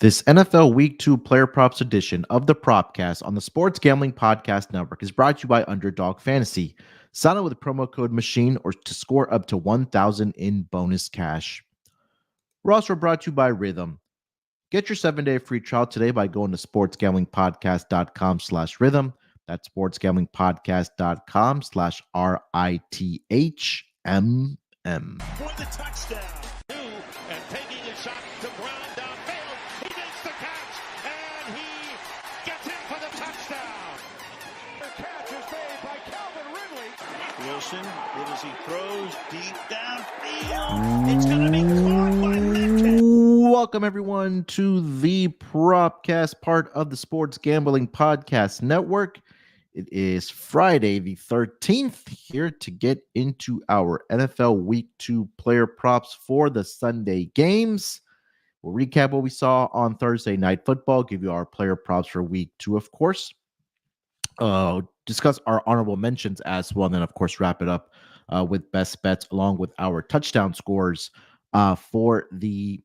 This NFL Week 2 Player Props edition of the Propcast on the Sports Gambling Podcast Network is brought to you by Underdog Fantasy. Sign up with promo code MACHINE or to score up to $1,000 in bonus cash. We're also brought to you by Rhythm. Get your 7-day free trial today by going to sportsgamblingpodcast.com/rhythm. That's sportsgamblingpodcast.com/RITHMM. For the touchdown. And taking a shot to Brown downfield. He makes the catch, and he gets in for the touchdown. The catch is made by Calvin Ridley. Wilson, good as he throws deep downfield. It's going to be caught by Metcalf. Welcome, everyone, to the Propcast, part of the Sports Gambling Podcast Network. It is Friday the 13th here to get into our NFL Week 2 player props for the Sunday games. We'll recap what we saw on Thursday Night Football, give you our player props for Week 2, of course. Discuss our honorable mentions as well, and then, of course, wrap it up with best bets along with our touchdown scores for the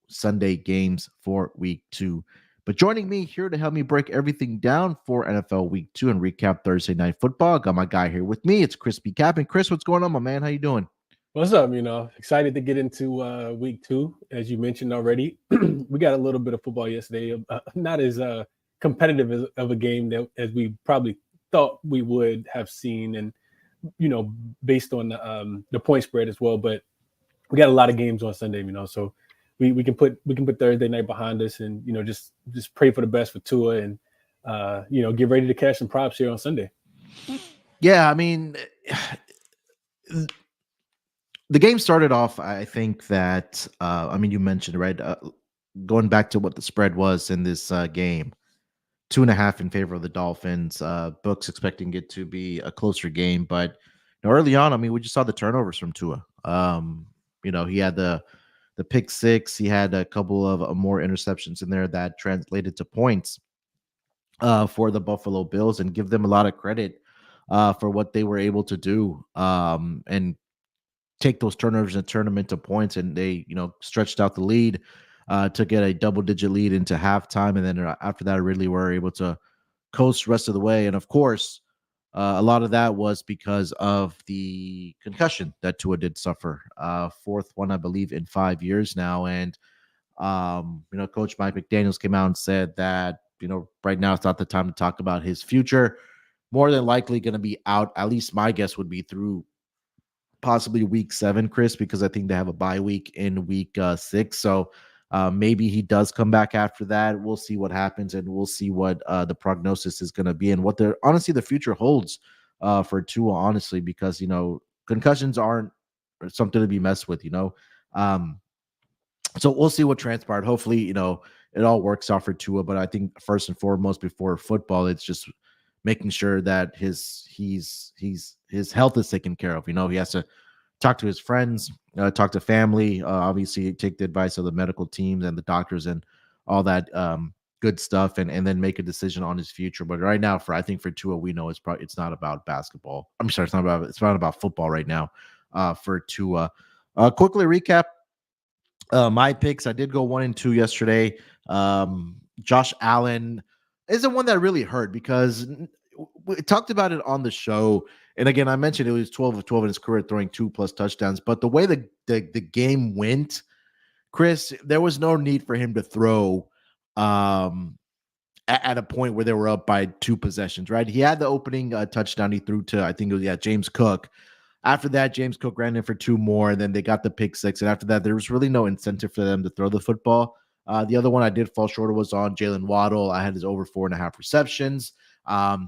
Sunday games for Week 2. But joining me here to help me break everything down for NFL Week 2 and recap Thursday Night Football, got my guy here with me. It's ChrisBeCappinn. Chris, what's going on, my man? How you doing? What's up? Excited to get into Week 2, as you mentioned already. We got a little bit of football yesterday, not as competitive of a game as we probably thought we would have seen, and based on the point spread as well. But we got a lot of games on Sunday, so. We can put Thursday night behind us, and just pray for the best for Tua, and get ready to cash some props here on Sunday. Yeah, I mean, the game started off. I think that you mentioned, right, going back to what the spread was in this game, 2.5 in favor of the Dolphins. Books expecting it to be a closer game, but early on, we just saw the turnovers from Tua. He had the pick six. He had a couple of more interceptions in there that translated to points for the Buffalo Bills, and give them a lot of credit for what they were able to do and take those turnovers and turn them into points. And they, stretched out the lead to get a double-digit lead into halftime. And then after that, really were able to coast the rest of the way. And of course, a lot of that was because of the concussion that Tua did suffer. Fourth one, I believe, in 5 years now. And, Coach Mike McDaniels came out and said that, right now it's not the time to talk about his future. More than likely going to be out. At least my guess would be through possibly Week 7, Chris, because I think they have a bye week in Week 6. So maybe he does come back after that. We'll see what happens, and we'll see what the prognosis is going to be and what the future holds for Tua, honestly, because, concussions aren't something to be messed with, So we'll see what transpired. Hopefully, it all works out for Tua, but I think first and foremost before football, it's just making sure that his health is taken care of. He has to talk to his friends, talk to family, obviously take the advice of the medical teams and the doctors and all that good stuff, and then make a decision on his future. But right now, I think for Tua, we know it's not about basketball. I'm sorry, it's not about football right now for Tua. Quickly recap my picks. I did go 1-2 yesterday. Josh Allen isn't one that really hurt because we talked about it on the show. And again, I mentioned it was 12 of 12 in his career, throwing 2+ touchdowns. But the way the game went, Chris, there was no need for him to throw at a point where they were up by 2 possessions, right? He had the opening touchdown he threw to, I think it was, James Cook. After that, James Cook ran in for 2 more, and then they got the pick 6. And after that, there was really no incentive for them to throw the football. The other one I did fall short of was on Jalen Waddle. I had his over 4.5 receptions.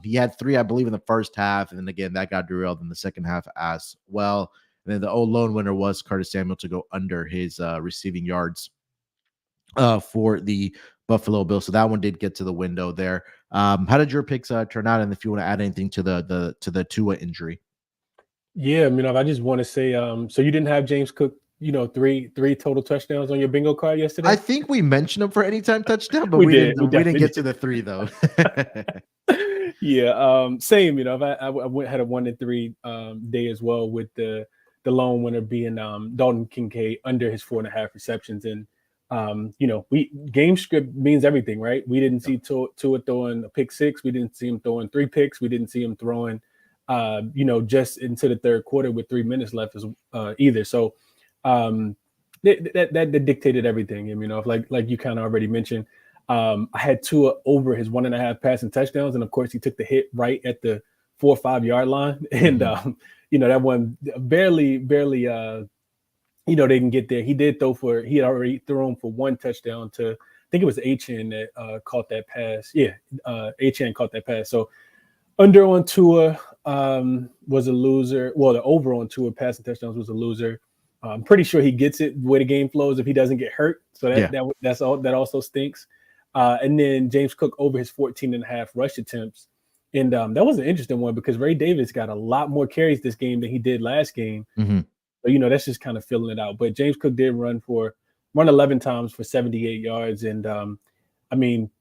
He had 3, I believe, in the first half. And then again, that got derailed in the second half as well. And then the lone winner was Curtis Samuel to go under his receiving yards for the Buffalo Bills. So that one did get to the window there. How did your picks turn out? And if you want to add anything to the Tua injury. Yeah, I just want to say, so you didn't have James Cook, three total touchdowns on your bingo card yesterday? I think we mentioned him for anytime touchdown, but we didn't get to the 3 though. Yeah, same. I had a 1-3 day as well, with the lone winner being Dalton Kincaid under his 4.5 receptions. And Game script means everything, right? We didn't see Tua throwing a pick six. We didn't see him throwing 3 picks. We didn't see him throwing, just into the third quarter with 3 minutes left either. So that dictated everything. Like you kind of already mentioned, I had Tua over his 1.5 passing touchdowns, and of course he took the hit right at the 4 or 5 yard line, and that one barely they can get there. He had already thrown for 1 touchdown to, I think it was Achan that caught that pass. Yeah, Achan caught that pass. So under on Tua was a loser. Well, the over on Tua passing touchdowns was a loser. I'm pretty sure he gets it the way the game flows if he doesn't get hurt. So that's all. That also stinks. And then James Cook over his 14.5 rush attempts. And that was an interesting one because Ray Davis got a lot more carries this game than he did last game. Mm-hmm. So, that's just kind of filling it out. But James Cook did run 11 times for 78 yards. And,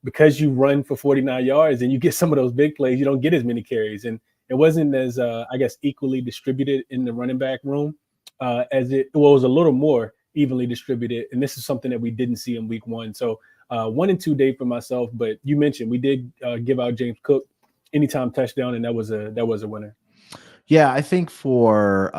because you run for 49 yards and you get some of those big plays, you don't get as many carries. And it wasn't as, equally distributed in the running back room as it was a little more evenly distributed. And this is something that we didn't see in week 1. So 1 and 2 day for myself. But you mentioned we did give out James Cook anytime touchdown, and that was a winner. Yeah, I think for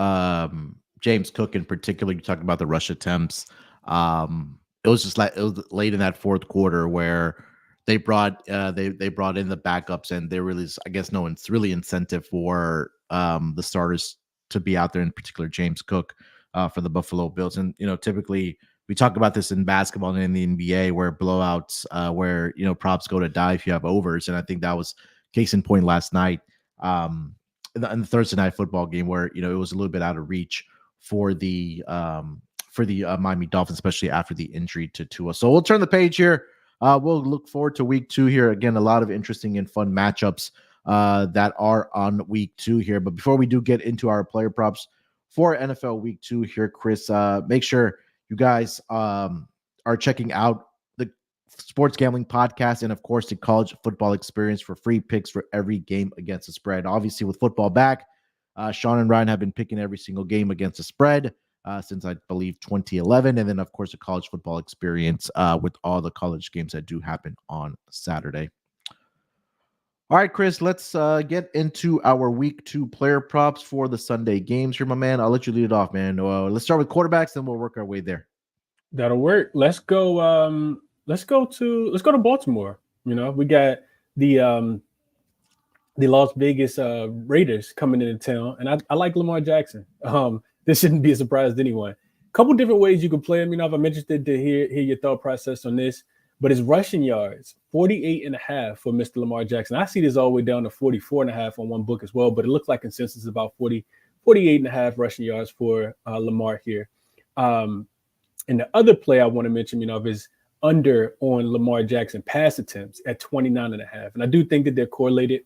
James Cook in particular, you talked about the rush attempts. It was late in that fourth quarter where they brought in the backups, and there really is, I guess, no one's really incentive for the starters to be out there, in particular James Cook for the Buffalo Bills. And typically we talk about this in basketball and in the NBA where blowouts, where props go to die if you have overs, and I think that was case in point last night in the Thursday night football game where it was a little bit out of reach for the Miami Dolphins, especially after the injury to Tua. So we'll turn the page here. We'll look forward to week 2 here. Again, a lot of interesting and fun matchups that are on week 2 here. But before we do get into our player props for NFL week 2 here, Chris, make sure you guys are checking out the Sports Gambling Podcast and, of course, the College Football Experience for free picks for every game against the spread. Obviously, with football back, Sean and Ryan have been picking every single game against the spread since, I believe, 2011. And then, of course, the College Football Experience with all the college games that do happen on Saturday. All right, Chris, let's get into our week 2 player props for the Sunday games here, my man. I'll let you lead it off, man. Let's start with quarterbacks, then we'll work our way there. That'll work. Let's go. Let's go to Baltimore. We got the Las Vegas Raiders coming into town, and I like Lamar Jackson. This shouldn't be a surprise to anyone. A couple different ways you can play him. I'm interested to hear your thought process on this. But his rushing yards, 48.5 for Mr. Lamar Jackson. I see this all the way down to 44.5 on one book as well, but it looks like consensus is about 48.5 rushing yards for Lamar here. And the other play I want to mention, is under on Lamar Jackson pass attempts at 29.5. And I do think that they're correlated.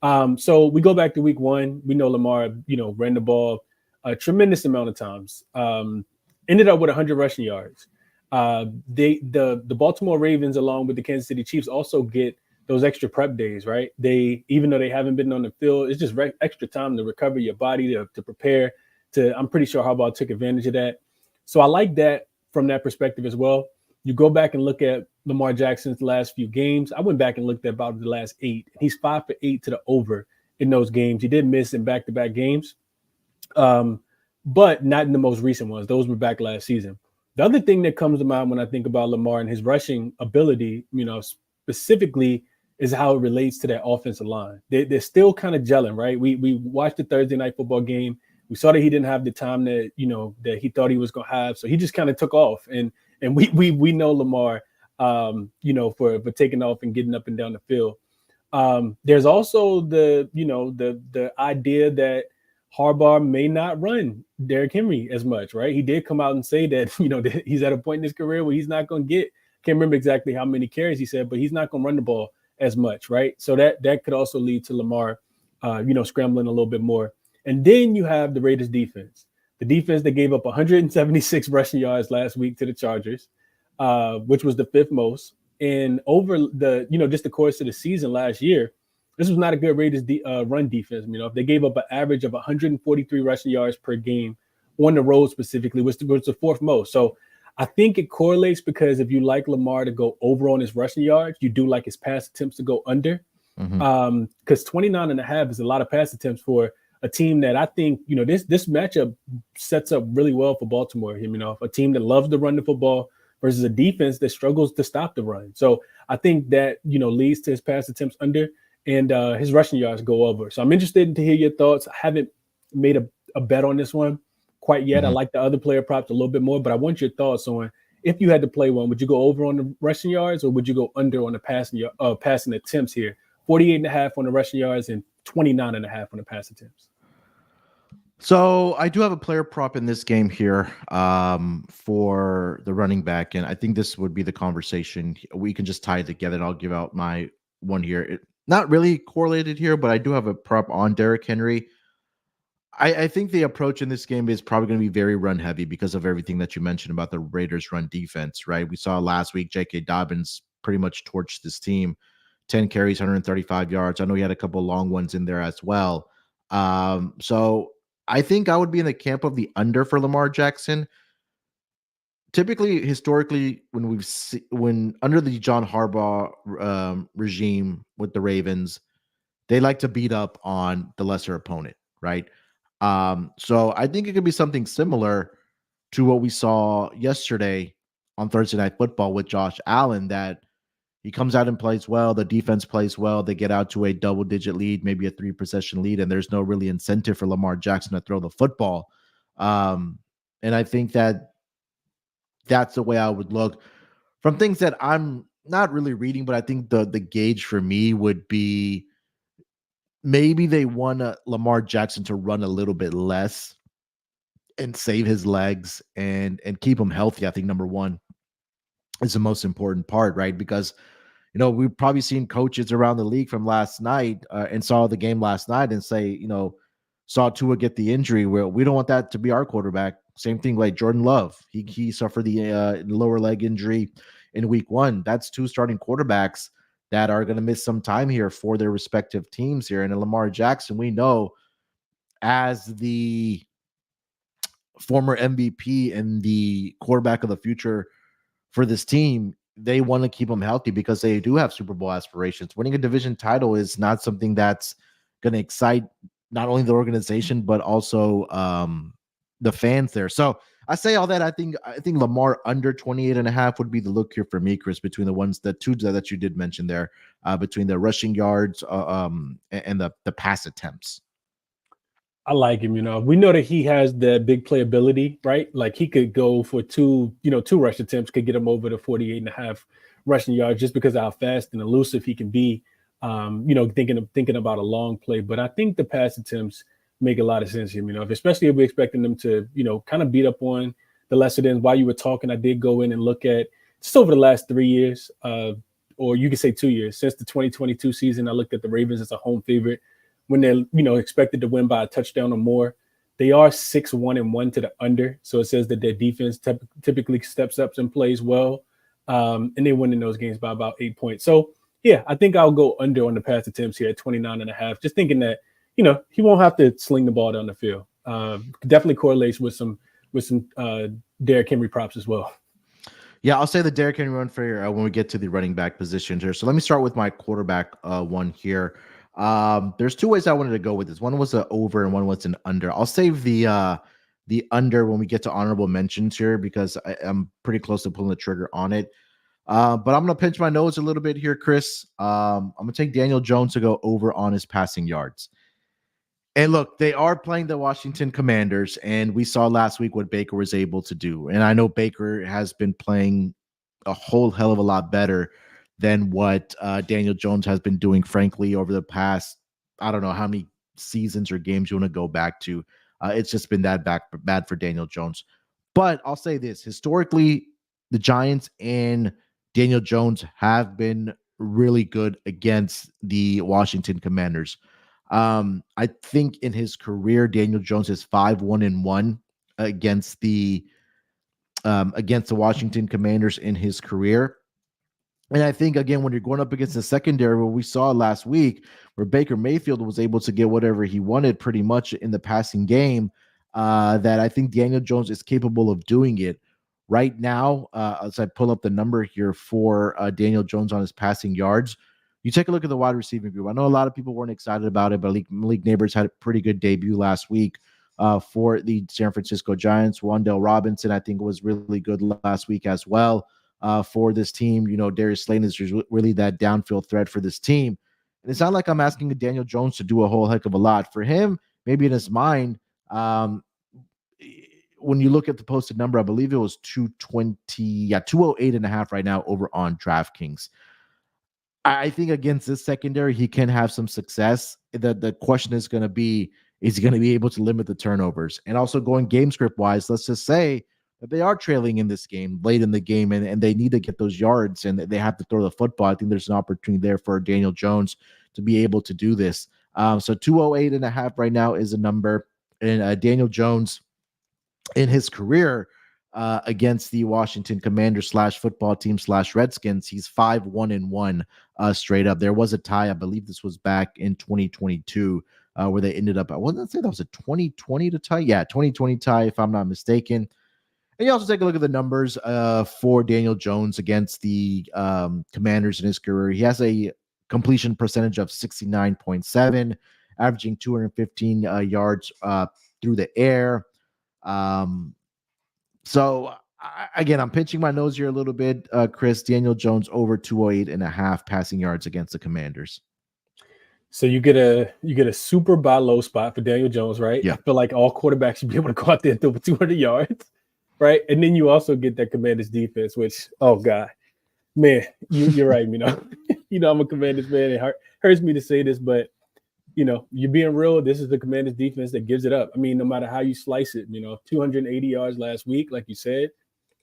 So we go back to week 1. We know Lamar, ran the ball a tremendous amount of times. Ended up with 100 rushing yards. The Baltimore Ravens, along with the Kansas City Chiefs, also get those extra prep days, right? Even though they haven't been on the field, it's just extra time to recover your body, to prepare. I'm pretty sure Harbaugh took advantage of that. So I like that from that perspective as well. You go back and look at Lamar Jackson's last few games. I went back and looked at about the last 8. He's 5 for 8 to the over in those games. He did miss in back-to-back games, but not in the most recent ones. Those were back last season. The other thing that comes to mind when I think about Lamar and his rushing ability, specifically, is how it relates to that offensive line. They're still kind of gelling, right? We watched the Thursday night football game. We saw that he didn't have the time that that he thought he was going to have, so he just kind of took off. And we know Lamar, for taking off and getting up and down the field. There's also the idea that Harbaugh may not run Derrick Henry as much, right? He did come out and say that, that he's at a point in his career where he's not going to get, can't remember exactly how many carries he said, but he's not going to run the ball as much, right? So that could also lead to Lamar, scrambling a little bit more. And then you have the Raiders defense, the defense that gave up 176 rushing yards last week to the Chargers, which was the 5th most. And over the, just the course of the season last year, this was not a good Raiders run defense. If they gave up an average of 143 rushing yards per game on the road specifically, which was the 4th most. So I think it correlates because if you like Lamar to go over on his rushing yards, you do like his pass attempts to go under. Because 29.5 is a lot of pass attempts for a team that I think, this matchup sets up really well for Baltimore. A team that loves to run the football versus a defense that struggles to stop the run. So I think that, leads to his pass attempts under and his rushing yards go over. So I'm interested to hear your thoughts. I haven't made a bet on this one quite yet. I like the other player props a little bit more, but I want your thoughts on if you had to play one, would you go over on the rushing yards or would you go under on the passing attempts here? 48.5 on the rushing yards and 29.5 on the pass attempts. So I do have a player prop in this game here for the running back, and I think this would be the conversation. We can just tie it together, and I'll give out my one here. Not really correlated here, but I do have a prop on Derrick Henry. I think the approach in this game is probably going to be very run heavy because of everything that you mentioned about the Raiders' run defense, right? We saw last week J.K. Dobbins pretty much torched this team. 10 carries, 135 yards. I know he had a couple long ones in there as well. So I think I would be in the camp of the under for Lamar Jackson. Typically, historically, when under the John Harbaugh regime with the Ravens, they like to beat up on the lesser opponent, right? So I think it could be something similar to what we saw yesterday on Thursday Night Football with Josh Allen, that he comes out and plays well. The defense plays well. They get out to a double-digit lead, maybe a 3-possession lead, and there's no really incentive for Lamar Jackson to throw the football. And I think that that's the way I would look. From things that I'm not really reading, but I think the gauge for me would be maybe they want Lamar Jackson to run a little bit less and save his legs and keep him healthy. I think number one is the most important part, right? Because, we've probably seen coaches around the league from last night and saw the game last night and say, saw Tua get the injury. Where we don't want that to be our quarterback. Same thing like Jordan Love. He suffered the lower leg injury in week 1. That's 2 starting quarterbacks that are going to miss some time here for their respective teams here. And Lamar Jackson, we know, as the former MVP and the quarterback of the future for this team, they want to keep him healthy because they do have Super Bowl aspirations. Winning a division title is not something that's going to excite not only the organization, but also the fans there. So I say all that. I think Lamar under 28.5 would be the look here for me, Chris, between the two that you did mention there, between the rushing yards and the pass attempts. I like him. We know that he has the big playability, right? Like he could go for two rush attempts, could get him over the 48.5 rushing yards just because of how fast and elusive he can be. Thinking about a long play. But I think the pass attempts make a lot of sense here, especially if we're expecting them to, kind of beat up on the lesser than. While you were talking, I did go in and look at just over the last 3 years, or you could say 2 years, since the 2022 season. I looked at the Ravens as a home favorite when they're, expected to win by a touchdown or more. They are 6-1-1 to the under. So it says that their defense typically steps up and plays well. And they win in those games by about 8 points. So yeah, I think I'll go under on the pass attempts here at 29.5. Just thinking that, he won't have to sling the ball down the field. Definitely correlates with some Derrick Henry props as well. Yeah, I'll say the Derrick Henry run for you when we get to the running back positions here. So let me start with my quarterback one here. There's 2 ways I wanted to go with this. One was an over and one was an under. I'll save the under when we get to honorable mentions here because I'm pretty close to pulling the trigger on it. But I'm going to pinch my nose a little bit here, Chris. I'm going to take Daniel Jones to go over on his passing yards. And look, they are playing the Washington Commanders, and we saw last week what Baker was able to do. And I know Baker has been playing a whole hell of a lot better than what Daniel Jones has been doing, frankly, over the past, I don't know how many seasons or games you want to go back to. It's just been that bad for Daniel Jones. But I'll say this, historically, the Giants and Daniel Jones have been really good against the Washington Commanders. I think in his career, Daniel Jones is 5-1-1 against the Washington Commanders in his career. And I think, again, when you're going up against the secondary, what we saw last week, where Baker Mayfield was able to get whatever he wanted pretty much in the passing game, that I think Daniel Jones is capable of doing it. right now, as I pull up the number here for Daniel Jones on his passing yards, you take a look at the wide receiving group. I know a lot of people weren't excited about it, but Malik Neighbors had a pretty good debut last week for the San Francisco Giants. Wan'Dale Robinson, I think, was really good last week as well for this team. Darius Slayton is really that downfield threat for this team. And it's not like I'm asking Daniel Jones to do a whole heck of a lot. For him, maybe in his mind, when you look at the posted number, I believe it was 208.5 right now over on DraftKings. I think against this secondary, he can have some success. The question is going to be, is he going to be able to limit the turnovers? And also going game script wise, let's just say that they are trailing in this game, late in the game, and they need to get those yards and they have to throw the football. I think there's an opportunity there for Daniel Jones to be able to do this. So 208.5 right now is a number. And Daniel Jones in his career against the Washington Commanders / football team / Redskins, he's 5-1-1 straight up. There was a tie, I believe this was back in 2022, where they ended up, I wasn't say that was a 2020 to tie. Yeah, 2020 tie, if I'm not mistaken. And you also take a look at the numbers for Daniel Jones against the Commanders in his career. He has a completion percentage of 69.7, averaging 215 yards through the air. So again, I'm pinching my nose here a little bit, Chris. Daniel Jones over 208.5 passing yards against the Commanders. So you get a super buy low spot for Daniel Jones, right? Yeah. I feel like all quarterbacks should be able to go out there and throw for 200 yards, right? And then you also get that Commanders defense, which, oh God, man, you're right. I'm a Commanders fan. It hurts me to say this, but you're being real. This is the Commanders defense that gives it up. I mean, no matter how you slice it, 280 yards last week, like you said,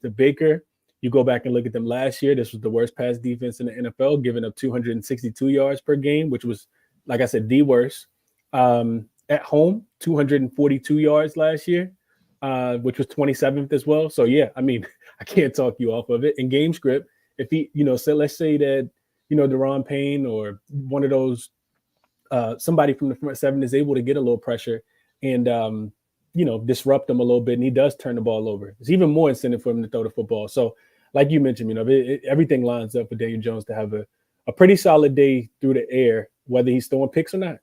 to Baker. You go back and look at them last year. This was the worst pass defense in the NFL, giving up 262 yards per game, which was, like I said, the worst. At home, 242 yards last year, which was 27th as well. So, yeah, I mean, I can't talk you off of it. In game script, if he, so let's say that, Deron Payne or one of those, somebody from the front seven is able to get a little pressure and, disrupt them a little bit, and he does turn the ball over. It's even more incentive for him to throw the football. So, like you mentioned, everything lines up for Daniel Jones to have a pretty solid day through the air, whether he's throwing picks or not.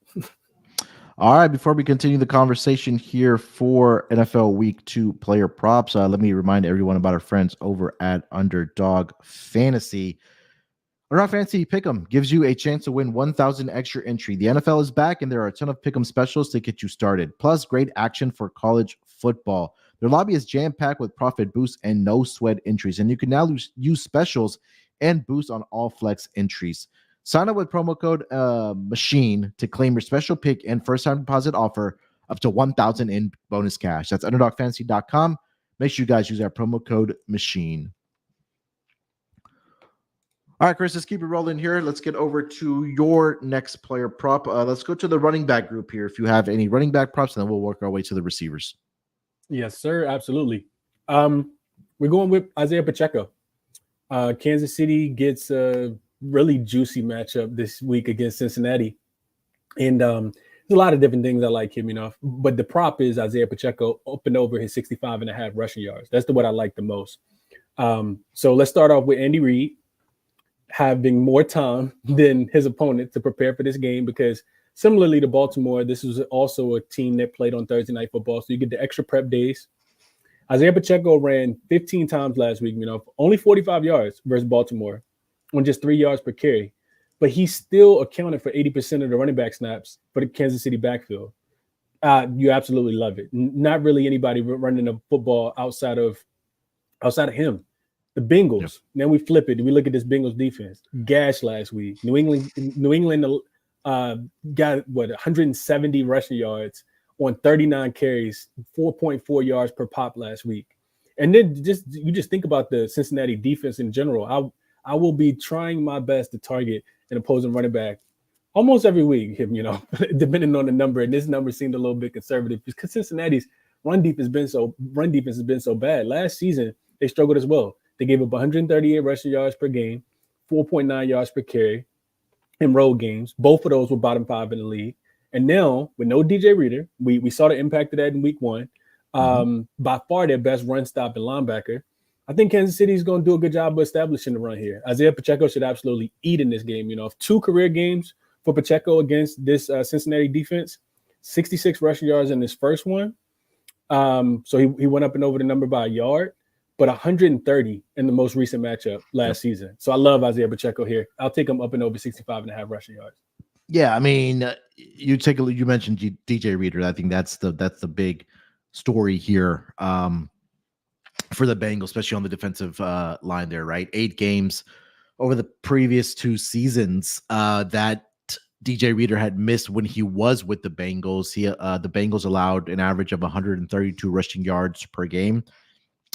All right, before we continue the conversation here for NFL Week 2 player props, let me remind everyone about our friends over at Underdog Fantasy. Underdog Fantasy Pick'em gives you a chance to win 1,000 extra entry. The NFL is back, and there are a ton of Pick'em specials to get you started, plus great action for college football. Their lobby is jam-packed with profit boosts and no-sweat entries, and you can now use specials and boosts on all flex entries. Sign up with promo code MACHINE to claim your special pick and first-time deposit offer up to $1,000 in bonus cash. That's UnderdogFantasy.com. Make sure you guys use our promo code MACHINE. All right, Chris, let's keep it rolling here. Let's get over to your next player prop. Let's go to the running back group here. If you have any running back props, and then we'll work our way to the receivers. Yes, sir. Absolutely. We're going with Isaiah Pacheco. Kansas City gets a really juicy matchup this week against Cincinnati. And there's a lot of different things I like him, but the prop is Isaiah Pacheco up and over his 65.5 rushing yards. That's what I like the most. So let's start off with Andy Reid having more time than his opponent to prepare for this game, because similarly to Baltimore, this was also a team that played on Thursday Night Football, so you get the extra prep days. Isaiah Pacheco ran 15 times last week, only 45 yards versus Baltimore on just 3 yards per carry, but he still accounted for 80% of the running back snaps for the Kansas City backfield. You absolutely love it. Not really anybody running the football outside of him. The Bengals. Yep. Now we flip it. We look at this Bengals defense. Gash last week. New England got 170 rushing yards on 39 carries, 4.4 yards per pop last week. And then you just think about the Cincinnati defense in general. I will be trying my best to target an opposing running back almost every week, depending on the number. And this number seemed a little bit conservative because Cincinnati's run defense has been so bad. Last season they struggled as well. They gave up 138 rushing yards per game, 4.9 yards per carry in road games. Both of those were bottom 5 in the league. And now, with no DJ Reader, we saw the impact of that in week 1. By far their best run stop and linebacker. I think Kansas City is going to do a good job of establishing the run here. Isaiah Pacheco should absolutely eat in this game. 2 career games for Pacheco against this Cincinnati defense, 66 rushing yards in his first one. So he went up and over the number by a yard, but 130 in the most recent matchup last season. So I love Isaiah Pacheco here. I'll take him up and over 65.5 rushing yards. Yeah, I mean, you take a look. You mentioned DJ Reader. I think that's the big story here for the Bengals, especially on the defensive line there. Right, 8 games over the previous 2 seasons that DJ Reader had missed when he was with the Bengals. The Bengals allowed an average of 132 rushing yards per game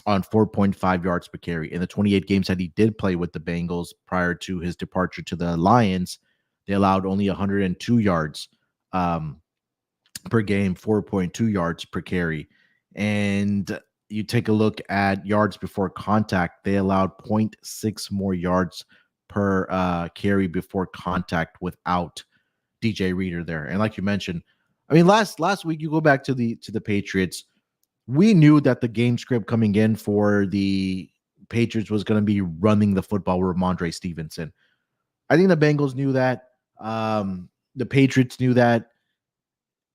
on 4.5 yards per carry. In the 28 games that he did play with the Bengals prior to his departure to the Lions, they allowed only 102 yards per game, 4.2 yards per carry. And you take a look at yards before contact, they allowed 0.6 more yards per carry before contact without DJ Reader there. And like you mentioned, I mean, last week, you go back to the Patriots, we knew that the game script coming in for the Patriots was going to be running the football with Ramondre Stevenson. I think the Bengals knew that. The Patriots knew that.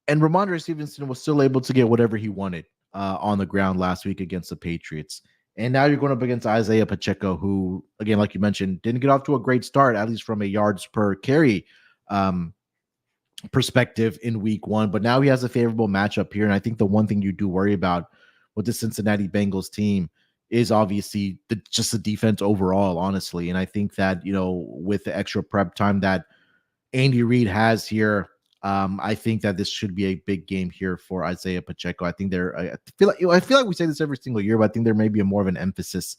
And Ramondre Stevenson was still able to get whatever he wanted on the ground last week against the Patriots. And now you're going up against Isaiah Pacheco, who, again, like you mentioned, didn't get off to a great start, at least from a yards per carry perspective in week 1. But now he has a favorable matchup here. And I think the one thing you do worry about with the Cincinnati Bengals team is obviously just the defense overall, honestly. And I think that, with the extra prep time that Andy Reid has here, I think that this should be a big game here for Isaiah Pacheco. I think I feel like we say this every single year, but I think there may be more of an emphasis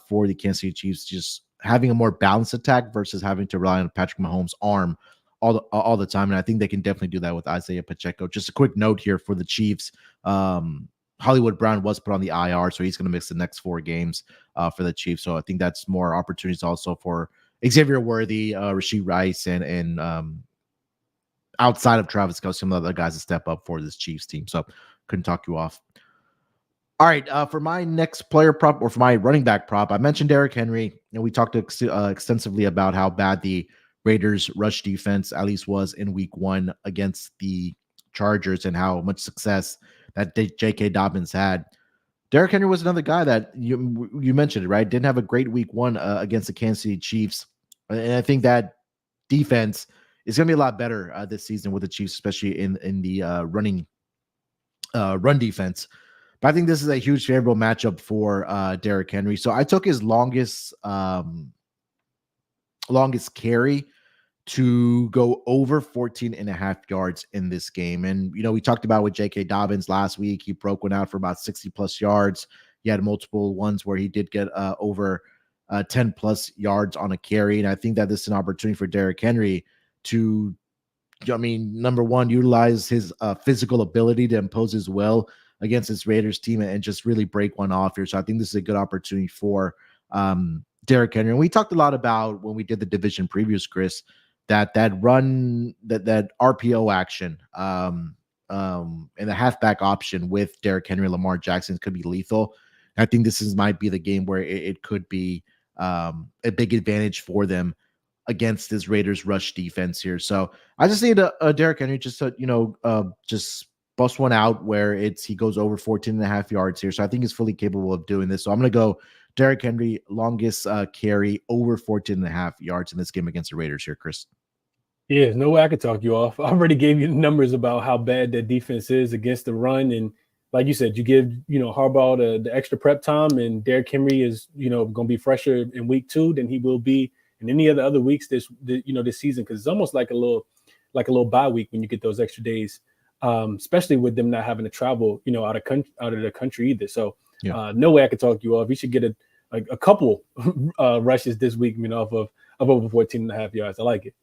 for the Kansas City Chiefs, just having a more balanced attack versus having to rely on Patrick Mahomes' arm all the time. And I think they can definitely do that with Isaiah Pacheco. Just a quick note here for the Chiefs. Hollywood Brown was put on the IR, so he's going to miss the next 4 games for the Chiefs. So I think that's more opportunities also for Xavier Worthy, Rashee Rice, and outside of Travis Kelce, some of the other guys to step up for this Chiefs team. So couldn't talk you off. All right, for my next player prop, or for my running back prop, I mentioned Derrick Henry, and we talked extensively about how bad the Raiders rush defense at least was in week 1 against the Chargers, and how much success that J.K. Dobbins had. Derrick Henry was another guy that you mentioned it, right? Didn't have a great week 1 against the Kansas City Chiefs. And I think that defense is going to be a lot better this season with the Chiefs, especially in the run defense. But I think this is a huge favorable matchup for Derrick Henry. So I took his longest carry to go over 14.5 yards in this game. And, we talked about with J.K. Dobbins last week, he broke one out for about 60 plus yards. He had multiple ones where he did get over 10 plus yards on a carry. And I think that this is an opportunity for Derrick Henry to, number one, utilize his physical ability to impose his will against this Raiders team and just really break one off here. So I think this is a good opportunity for Derrick Henry. And we talked a lot about, when we did the division previews, Chris, that run, that RPO action and the halfback option with Derrick Henry and Lamar Jackson could be lethal. And I think this might be the game where it could be a big advantage for them against this Raiders rush defense here. So I just need a Derrick Henry just to, just bust one out where he goes over 14.5 yards here. So I think he's fully capable of doing this. So I'm going to go Derrick Henry, longest carry, over 14.5 yards in this game against the Raiders here, Chris. Yeah, there's no way I could talk you off. I already gave you the numbers about how bad that defense is against the run. And like you said, you give, Harbaugh the extra prep time, and Derrick Henry is, going to be fresher in week 2 than he will be in any of the other weeks this season. Cause it's almost like a little bye week when you get those extra days, especially with them not having to travel, out of the country either. So no way I could talk you off. You should get a couple rushes this week, of over 14.5 yards. I like it.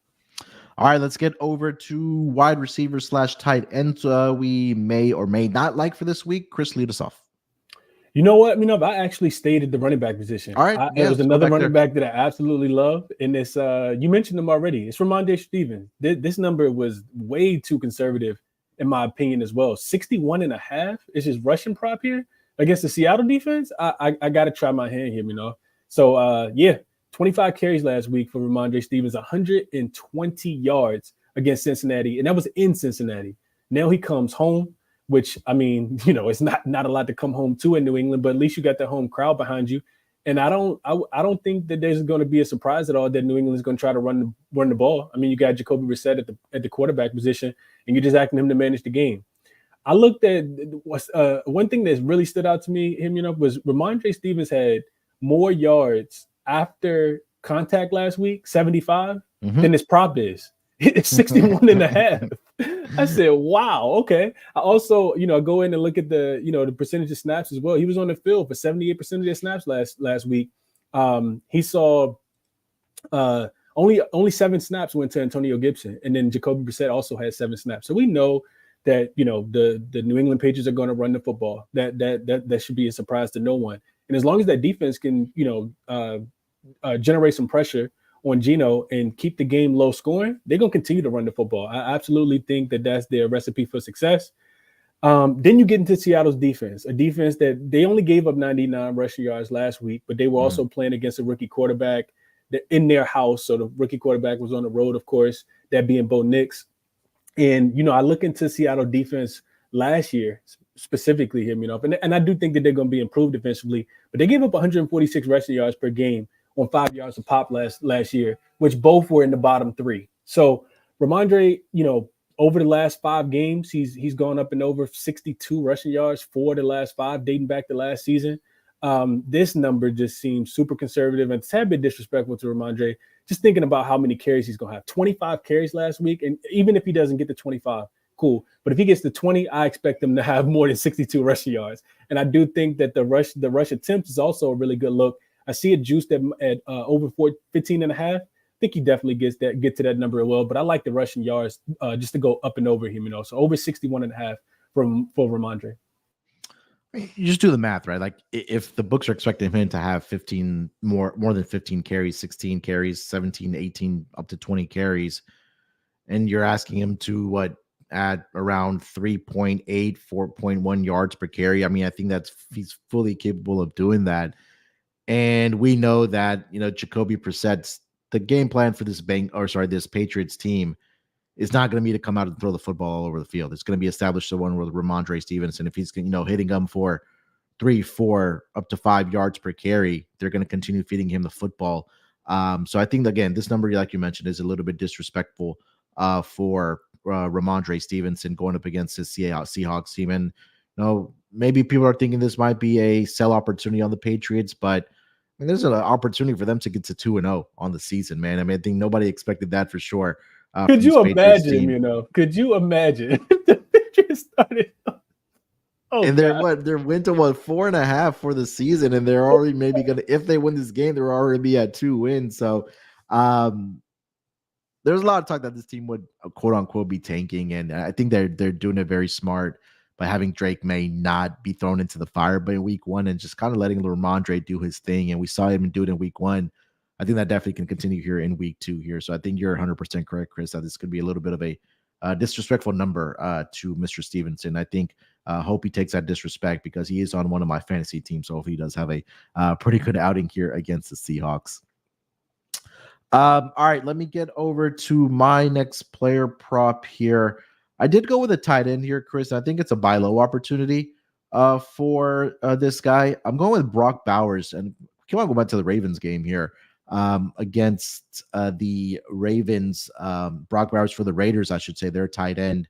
All right, let's get over to wide receiver / tight ends we may or may not like for this week. Chris, lead us off. You know what? I actually stayed at the running back position. All right. There was another running back that I absolutely love. And it's you mentioned him already. It's Ramondre Stevenson. This number was way too conservative, in my opinion, as well. 61.5 is his rushing prop here. against the Seattle defense, I got to try my hand here, you know. So, 25 carries last week for Ramondre Stevens, 120 yards against Cincinnati, and that was in Cincinnati. Now he comes home, which, I mean, you know, it's not a lot to come home to in New England, but at least you got the home crowd behind you. And I don't think that there's going to be a surprise at all that New England is going to try to run the ball. I mean, you got Jacoby Brissett at the quarterback position, and you're just asking him to manage the game. I looked at one thing that really stood out to me, was Ramondre Stevens had more yards after contact last week, 75, than his prop is. It's 61 and a half. I said, wow, okay. I also, go in and look at the percentage of snaps as well. He was on the field for 78% of their snaps last week. He saw only 7 snaps went to Antonio Gibson, and then Jacoby Brissett also had 7 snaps. So we know that the New England Patriots are going to run the football. That should be a surprise to no one. And as long as that defense can generate some pressure on Geno and keep the game low scoring, they're going to continue to run the football. I absolutely think that that's their recipe for success. Then you get into Seattle's defense, a defense that they only gave up 99 rushing yards last week, but they were also playing against a rookie quarterback in their house. So the rookie quarterback was on the road, of course, that being Bo Nix. And, I look into Seattle defense last year, specifically here, and I do think that they're going to be improved defensively, but they gave up 146 rushing yards per game on 5 yards of pop last year, which both were in the bottom 3. So Ramondre, over the last 5 games, he's gone up and over 62 rushing yards for the last 5, dating back to last season. This number just seems super conservative and a tad bit disrespectful to Ramondre. Just thinking about how many carries he's going to have. 25 carries last week, and even if he doesn't get to 25, cool. But if he gets to 20, I expect him to have more than 62 rushing yards. And I do think that the rush attempts is also a really good look. I see it juiced at over 15 and a half. I think he definitely get to that number as well. But I like the rushing yards just to go up and over him, So over 61 and a half for Ramondre. You just do the math, right? Like if the books are expecting him to have 15 more than 15 carries, 16 carries, 17, 18, up to 20 carries, and you're asking him to add around 3.8, 4.1 yards per carry. I mean, I think he's fully capable of doing that. And we know that, Jacoby Brissett's the game plan for this Patriots team is not going to be to come out and throw the football all over the field. It's going to be established the one with Ramondre Stevenson. If he's, hitting them for 3, 4, up to 5 yards per carry, they're going to continue feeding him the football. So I think, again, this number, like you mentioned, is a little bit disrespectful for Ramondre Stevenson going up against his Seahawks team. And, maybe people are thinking this might be a sell opportunity on the Patriots, but I mean, there's an opportunity for them to get to 2-0 on the season, man. I mean, I think nobody expected that for sure. Could you imagine, Could you imagine if the Patriots started? They're win to 4.5 for the season, and they're already maybe gonna, if they win this game, they're already be at 2 wins. So there's a lot of talk that this team would quote unquote be tanking, and I think they're doing it very smart by having Drake May not be thrown into the fire by week 1 and just kind of letting Ramondre do his thing. And we saw him do it in week 1. I think that definitely can continue here in week 2 here. So I think you're 100% correct, Chris, that this could be a little bit of a disrespectful number to Mr. Stevenson. I think hope he takes that disrespect because he is on one of my fantasy teams. So hopefully he does have a pretty good outing here against the Seahawks. All right, let me get over to my next player prop here. I did go with a tight end here, Chris. I think it's a buy low opportunity for this guy. I'm going with Brock Bowers, and come on, go back to the Ravens game here against the Ravens. Brock Bowers for the Raiders, I should say, their tight end.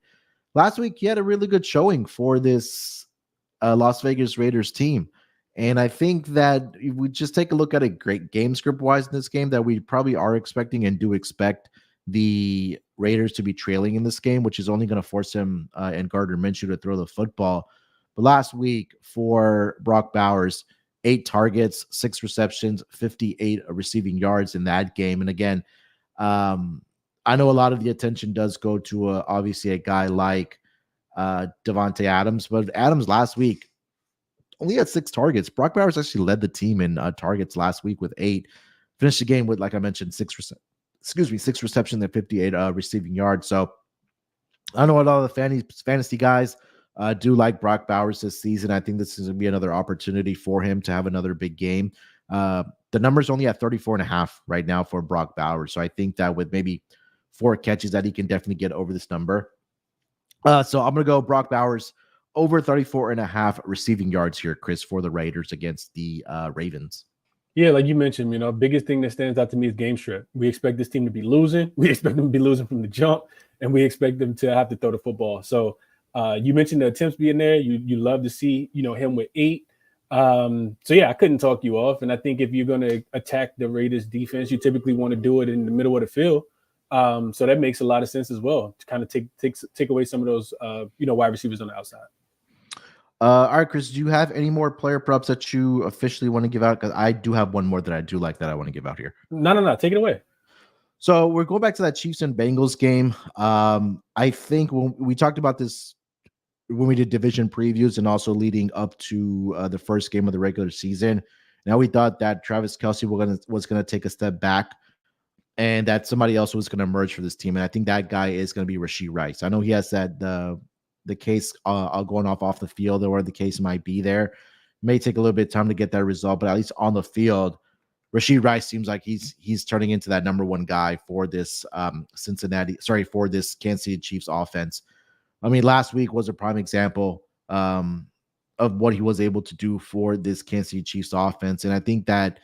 Last week, he had a really good showing for this Las Vegas Raiders team. And I think that if we just take a look at a great game script-wise in this game that we probably are expecting and do expect the Raiders to be trailing in this game, which is only going to force him and Gardner Minshew to throw the football. But last week for Brock Bowers, 8 targets, 6 receptions, 58 receiving yards in that game. And again, I know a lot of the attention does go to obviously a guy like Davante Adams, but Adams last week only had 6 targets. Brock Bowers actually led the team in targets last week with 8. Finished the game with, like I mentioned, 6 receptions and 58 receiving yards. So I know a lot of the fantasy guys Do like Brock Bowers this season. I think this is going to be another opportunity for him to have another big game. The number's only at 34.5 right now for Brock Bowers. So I think that with maybe 4 catches that he can definitely get over this number. So I'm going to go Brock Bowers over 34.5 receiving yards here, Chris, for the Raiders against the Ravens. Yeah, like you mentioned, biggest thing that stands out to me is game script. We expect this team to be losing. We expect them to be losing from the jump, and we expect them to have to throw the football. So you mentioned the attempts being there. You love to see, him with 8. So yeah, I couldn't talk you off. And I think if you're going to attack the Raiders defense, you typically want to do it in the middle of the field. So that makes a lot of sense as well, to kind of take away some of those, wide receivers on the outside. All right, Chris, do you have any more player props that you officially want to give out? Because I do have one more that I do like that I want to give out here. No. Take it away. So we're going back to that Chiefs and Bengals game. I think when we talked about this, when we did division previews and also leading up to the first game of the regular season, now we thought that Travis Kelce was going to take a step back and that somebody else was going to emerge for this team. And I think that guy is going to be Rashee Rice. I know he has that the case going off the field, or the case might be there. May take a little bit of time to get that result, but at least on the field, Rashee Rice seems like he's turning into that number 1 guy for this for this Kansas City Chiefs offense. I mean, last week was a prime example of what he was able to do for this Kansas City Chiefs offense. And I think that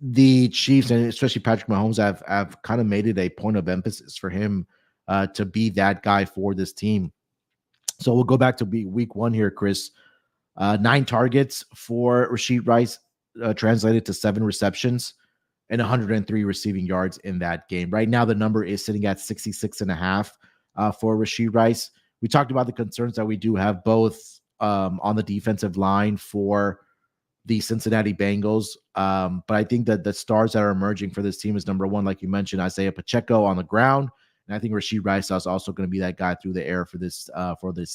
the Chiefs, and especially Patrick Mahomes, have kind of made it a point of emphasis for him to be that guy for this team. So we'll go back to week 1 here, Chris. 9 targets for Rashee Rice, translated to 7 receptions and 103 receiving yards in that game. Right now, the number is sitting at 66.5 for Rashee Rice. We talked about the concerns that we do have both on the defensive line for the Cincinnati Bengals. But I think that the stars that are emerging for this team is, number 1, like you mentioned, Isaiah Pacheco on the ground. And I think Rashee Rice is also going to be that guy through the air for this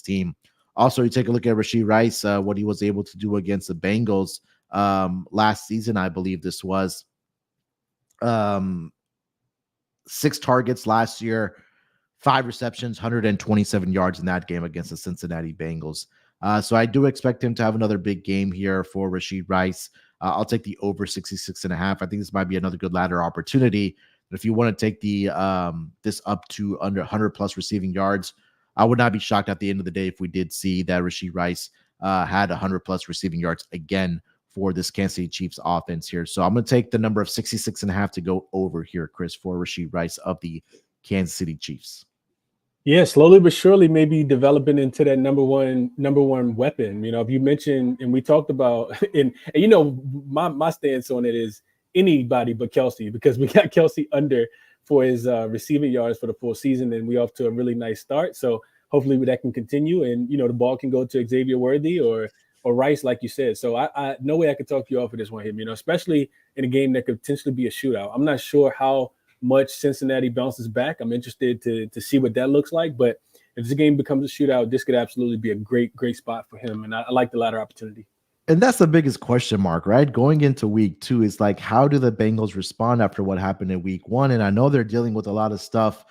team. Also, you take a look at Rashee Rice, what he was able to do against the Bengals last season. I believe this was 6 targets last year, 5 receptions, 127 yards in that game against the Cincinnati Bengals. So I do expect him to have another big game here for Rashee Rice. I'll take the over 66.5. I think this might be another good ladder opportunity. But if you want to take the this up to under 100 plus receiving yards, I would not be shocked at the end of the day if we did see that Rashee Rice had 100 plus receiving yards again for this Kansas City Chiefs offense here. So I'm going to take the number of 66.5 to go over here, Chris, for Rashee Rice of the Kansas City Chiefs. Yeah, slowly but surely, maybe developing into that number one weapon. If you mentioned, and we talked about, and my stance on it is anybody but Kelce, because we got Kelce under for his receiving yards for the full season, and we off to a really nice start. So hopefully that can continue, and the ball can go to Xavier Worthy or Rice, like you said. So I no way I could talk you off of this one here, especially in a game that could potentially be a shootout. I'm not sure how much Cincinnati bounces back. I'm interested to see what that looks like. But if this game becomes a shootout, this could absolutely be a great spot for him. And I like the latter opportunity. And that's the biggest question mark, right? Going into week 2 is like, how do the Bengals respond after what happened in week 1? And I know they're dealing with a lot of stuff,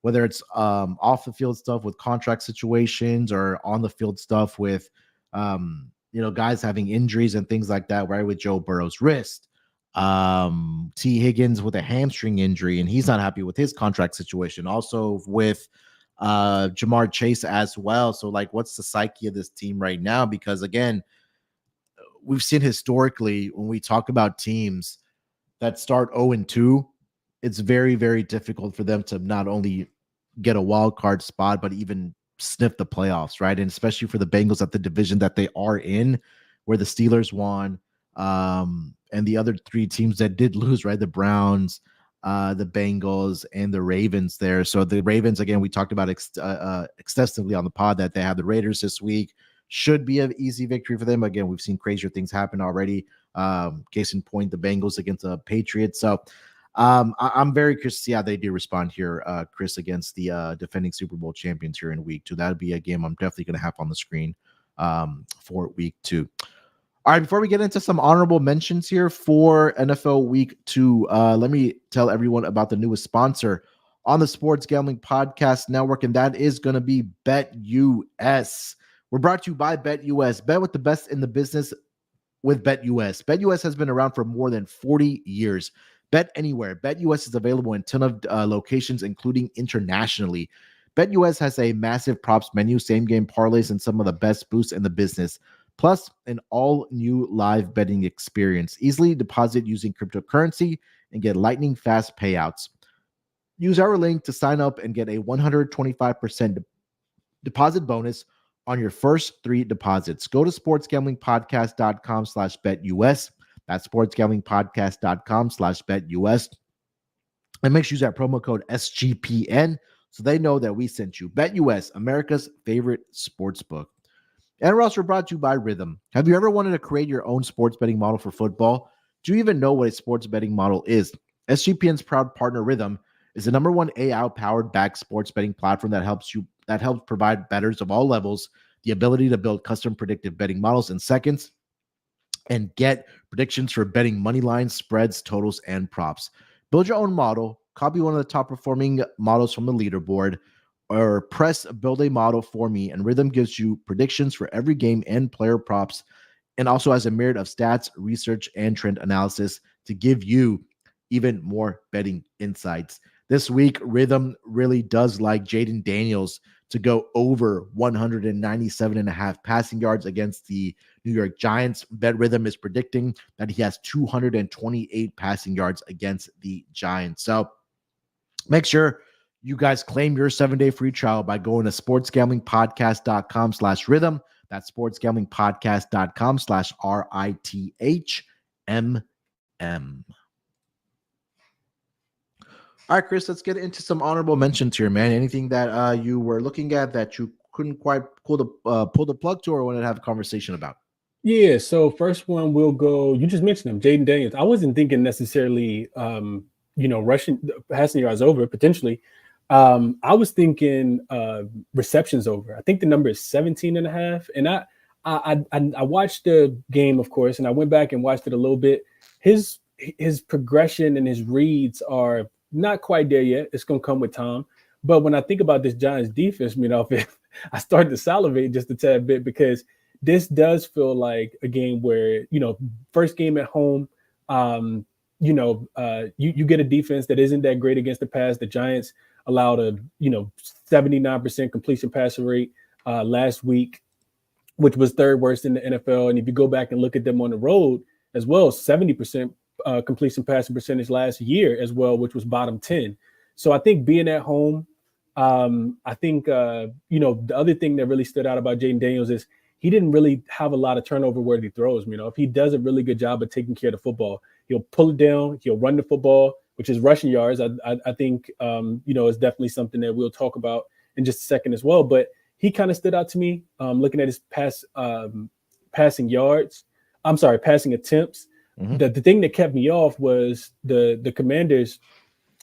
whether it's off the field stuff with contract situations or on the field stuff with, guys having injuries and things like that, right? With Joe Burrow's wrist, T. Higgins with a hamstring injury, and he's not happy with his contract situation. Also with Jamar Chase as well. So like, what's the psyche of this team right now? Because again, we've seen historically when we talk about teams that start 0-2, it's very, very difficult for them to not only get a wild card spot, but even sniff the playoffs, right? And especially for the Bengals at the division that they are in, where the Steelers won, and the other 3 teams that did lose, right? The Browns, the Bengals, and the Ravens there. So the Ravens, again, we talked about extensively on the pod that they have the Raiders this week. Should be an easy victory for them. Again, we've seen crazier things happen already. Case in point, the Bengals against the Patriots. So I'm very curious to see how they do respond here, Chris, against the defending Super Bowl champions here in week 2. That'll be a game I'm definitely going to have on the screen for week 2. All right, before we get into some honorable mentions here for NFL week 2, let me tell everyone about the newest sponsor on the Sports Gambling Podcast Network, and that is going to be BetUS. We're brought to you by BetUS. Bet with the best in the business with BetUS. BetUS has been around for more than 40 years. Bet anywhere. BetUS is available in a ton of locations, including internationally. BetUS has a massive props menu, same game parlays, and some of the best boosts in the business. Plus, an all-new live betting experience. Easily deposit using cryptocurrency and get lightning fast payouts. Use our link to sign up and get a 125% deposit bonus on your first 3 deposits. Go to sportsgamblingpodcast.com/betus. That's sportsgamblingpodcast.com/betus. And make sure you use that promo code SGPN so they know that we sent you. BetUS, America's favorite sports book. And we're also brought to you by Rhythm. Have you ever wanted to create your own sports betting model for football? Do you even know what a sports betting model is? SGPN's proud partner, Rhythm, is the #1 AI-powered backed sports betting platform that helps provide bettors of all levels the ability to build custom predictive betting models in seconds and get predictions for betting money lines, spreads, totals, and props. Build your own model, copy one of the top performing models from the leaderboard, or press build a model for me, and Rhythm gives you predictions for every game and player props, and also has a myriad of stats, research, and trend analysis to give you even more betting insights. This week, Rhythm really does like Jaden Daniels to go over 197.5 passing yards against the New York Giants. Bet Rhythm is predicting that he has 228 passing yards against the Giants. So make sure you guys claim your 7-day free trial by going to sportsgamblingpodcast.com/rhythm. That's sportsgamblingpodcast.com/RITHMM. All right, Chris, let's get into some honorable mentions here, man. Anything that you were looking at that you couldn't quite pull the plug to or wanted to have a conversation about? Yeah, so first one we'll go, you just mentioned him, Jaden Daniels. I wasn't thinking necessarily, rushing passing yards over, potentially. I was thinking receptions over. I think the number is 17.5. And I watched the game, of course, and I went back and watched it a little bit. His progression and his reads are not quite there yet. It's going to come with time. But when I think about this Giants defense, I started to salivate just a tad bit because this does feel like a game where, first game at home, you get a defense that isn't that great against the pass. The Giants allowed a 79% completion passer rate last week, which was third worst in the NFL. And if you go back and look at them on the road as well, 70% completion passing percentage last year as well, which was bottom 10. So I think being at home, I think the other thing that really stood out about Jaden Daniels is he didn't really have a lot of turnover where he throws. If he does a really good job of taking care of the football, he'll pull it down, he'll run the football, which is rushing yards. I think is definitely something that we'll talk about in just a second as well. But he kind of stood out to me looking at his passing attempts. Mm-hmm. The thing that kept me off was the Commanders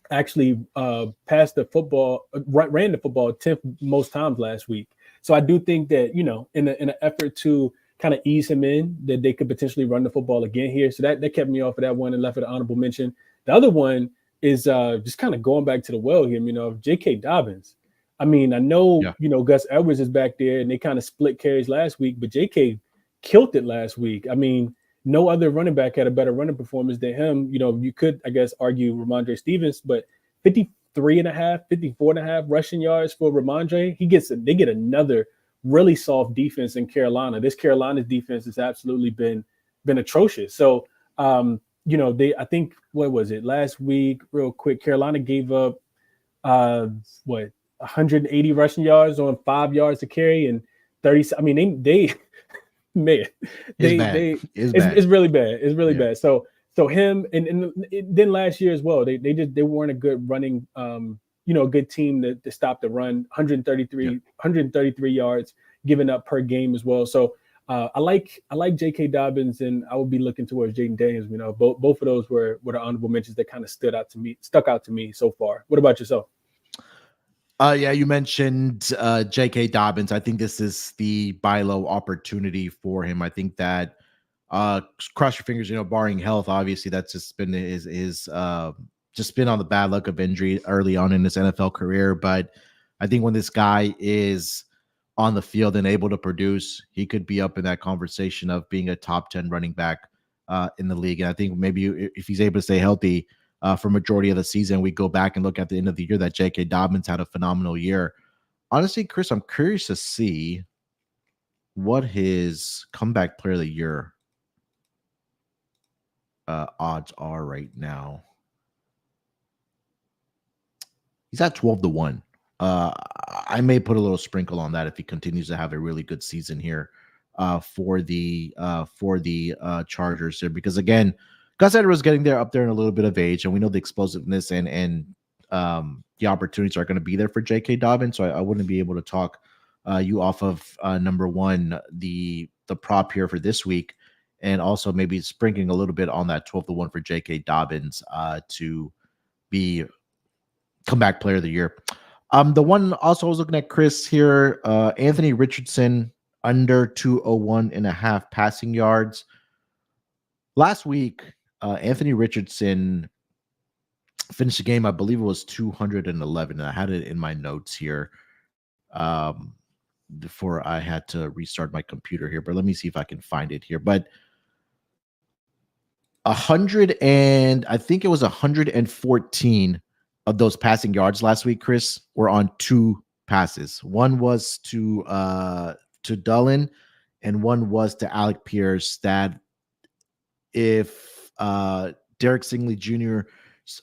actually ran the football 10th most times last week. So I do think that, in an effort to kind of ease him in, that they could potentially run the football again here. So that kept me off of that one and left it an honorable mention. The other one is just kind of going back to the well here, J.K. Dobbins. I know, Gus Edwards is back there and they kind of split carries last week, but J.K. killed it last week. No other running back had a better running performance than him. You could, I guess, argue Ramondre Stevens, but 54.5 rushing yards for Ramondre. They get another really soft defense in Carolina. This Carolina's defense has absolutely been atrocious. So, I think, what was it last week? Real quick, Carolina gave up 180 rushing yards on 5 yards to carry and 30. They man, it's really bad. It's really bad. So him and then last year as well, they weren't a good running, good team to stop the run. 133 yards given up per game as well. So I like J.K. Dobbins, and I would be looking towards Jaden Daniels. Both of those were the honorable mentions that kind of stuck out to me so far. What about yourself? You mentioned J.K. Dobbins. I think this is the buy low opportunity for him. I think that cross your fingers, barring health, obviously that's just been his just been on the bad luck of injury early on in his NFL career. But I think when this guy is on the field and able to produce, he could be up in that conversation of being a top 10 running back in the league. And I think maybe if he's able to stay healthy for majority of the season, we go back and look at the end of the year that J.K. Dobbins had a phenomenal year. Honestly, Chris, I'm curious to see what his comeback player of the year odds are right now. He's at 12-1. I may put a little sprinkle on that if he continues to have a really good season here for the Chargers there, because again, Gus Edwards getting there up there in a little bit of age, and we know the explosiveness and the opportunities are going to be there for J.K. Dobbins. So I wouldn't be able to talk you off of number one, the prop here for this week, and also maybe sprinkling a little bit on that 12-1 for J.K. Dobbins to be comeback player of the year. The one also I was looking at, Chris, here, Anthony Richardson under 201.5 passing yards. Last week, Anthony Richardson finished the game, I believe it was 211, and I had it in my notes here before I had to restart my computer here, but let me see if I can find it here. But 114 of those passing yards last week, Chris, were on two passes. One was to Dulin, and one was to Alec Pierce. That if Derek Stingley Jr.'s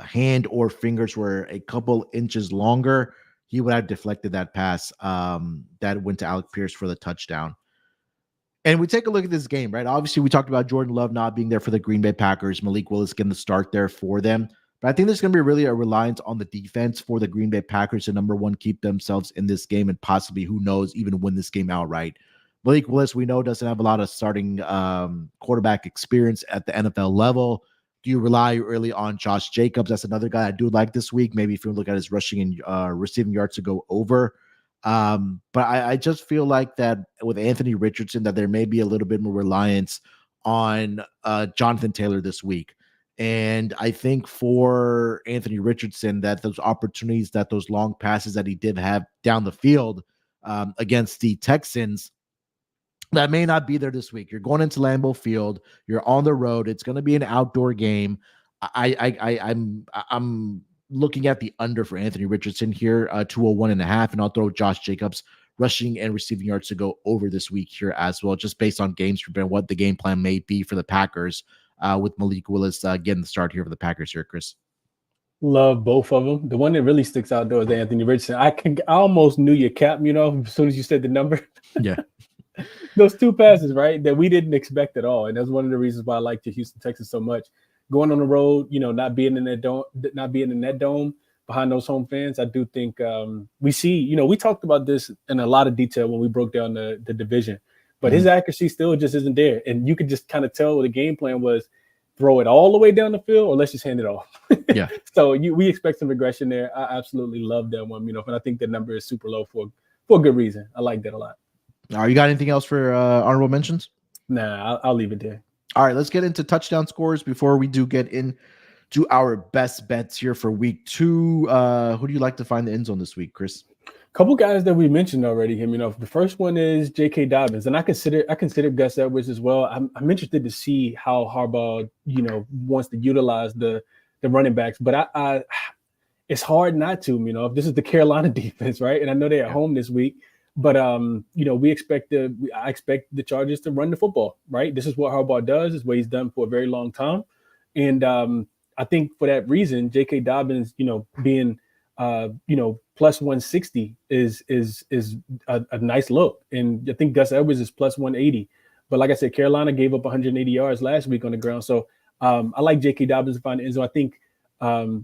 hand or fingers were a couple inches longer, he would have deflected that pass that went to Alec Pierce for the touchdown. And we take a look at this game, right? Obviously, we talked about Jordan Love not being there for the Green Bay Packers. Malik Willis getting the start there for them. But I think there's going to be really a reliance on the defense for the Green Bay Packers to, number one, keep themselves in this game and possibly, who knows, even win this game outright. Malik Willis, we know, doesn't have a lot of starting quarterback experience at the NFL level. Do you rely really on Josh Jacobs? That's another guy I do like this week. Maybe if you look at his rushing and receiving yards to go over. But I just feel like that with Anthony Richardson, that there may be a little bit more reliance on Jonathan Taylor this week. And I think for Anthony Richardson, that those opportunities, that those long passes that he did have down the field against the Texans, that may not be there this week. You're going into Lambeau Field. You're on the road. It's going to be an outdoor game. I'm looking at the under for Anthony Richardson here, 201.5, and I'll throw Josh Jacobs rushing and receiving yards to go over this week here as well, just based on games for what the game plan may be for the Packers. With Malik Willis getting the start here for the Packers here, Chris. Love both of them. The one that really sticks out though is Anthony Richardson. I almost knew your cap, as soon as you said the number. Yeah. Those two passes, right, that we didn't expect at all. And that's one of the reasons why I like the Houston Texans so much. Going on the road, not being in that dome behind those home fans, I do think we see, we talked about this in a lot of detail when we broke down the division. But his accuracy still just isn't there. And you could just kind of tell what the game plan was: throw it all the way down the field or let's just hand it off. Yeah. So we expect some regression there. I absolutely love that one, and I think that number is super low for a good reason. I like that a lot. All right, you got anything else for honorable mentions? Nah, I'll leave it there. All right, let's get into touchdown scores before we do get into our best bets here for week 2. Who do you like to find the end zone this week, Chris? Couple guys that we mentioned already. The first one is J.K. Dobbins, and I consider Gus Edwards as well. I'm interested to see how Harbaugh, wants to utilize the running backs, but I it's hard not to. If this is the Carolina defense, right? And I know they're at home this week, but I expect the Chargers to run the football, right? This is what Harbaugh does. It's what he's done for a very long time, and I think for that reason, J.K. Dobbins, being plus 160 is a nice look. And I think Gus Edwards is plus 180. But like I said, Carolina gave up 180 yards last week on the ground. So I like J.K. Dobbins to find the end zone. I think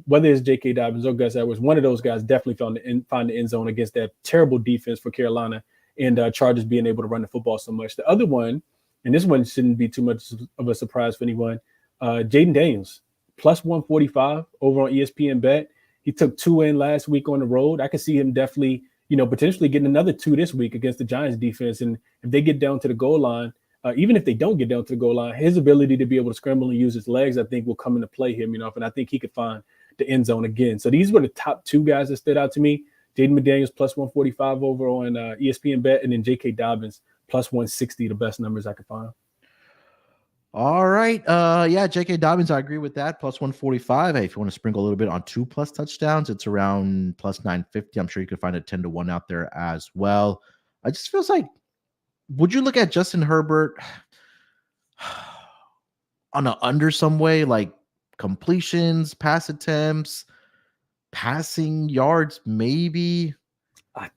whether it's J.K. Dobbins or Gus Edwards, one of those guys definitely find the end zone against that terrible defense for Carolina and Chargers being able to run the football so much. The other one, and this one shouldn't be too much of a surprise for anyone, Jaden Daniels, plus 145 over on ESPN Bet. He took 2 in last week on the road. I could see him definitely, potentially getting another 2 this week against the Giants defense. And if they get down to the goal line, even if they don't get down to the goal line, his ability to be able to scramble and use his legs, I think, will come into play here, and I think he could find the end zone again. So these were the top two guys that stood out to me. Jaden McDaniels plus 145 over on ESPN Bet, and then J.K. Dobbins plus 160, the best numbers I could find. All right. Yeah, J.K. Dobbins, I agree with that. Plus 145. Hey, if you want to sprinkle a little bit on 2+ touchdowns, it's around plus 950. I'm sure you could find a 10-1 out there as well. It just feels like, would you look at Justin Herbert on an under some way, like completions, pass attempts, passing yards, maybe?